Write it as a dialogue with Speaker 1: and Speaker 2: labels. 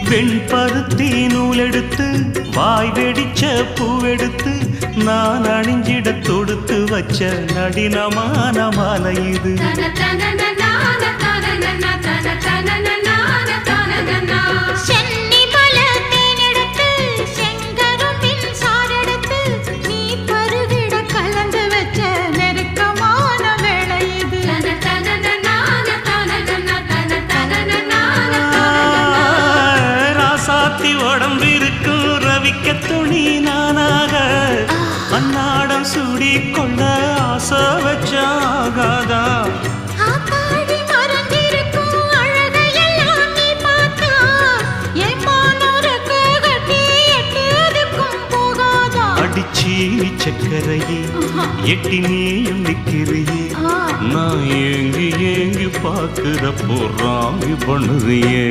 Speaker 1: வெண்பருத்தி நூலெடுத்து வாய் வெடிச்ச பூவெடுத்து நான் அணிஞ்சிட தொடுத்து வச்ச நடினமான மாலை இது. உடம்பிருக்கும் ரவிக்க துணி நானாக அன்னாடம் சூடி கொள்ள ஆசை வச்சாகாதா. அடிச்சி சக்கரையே எட்டி நீயும் நிக்கிறியே நான் ஏங்கி ஏங்கி பார்க்கிற போறாமி பண்ணுறியே.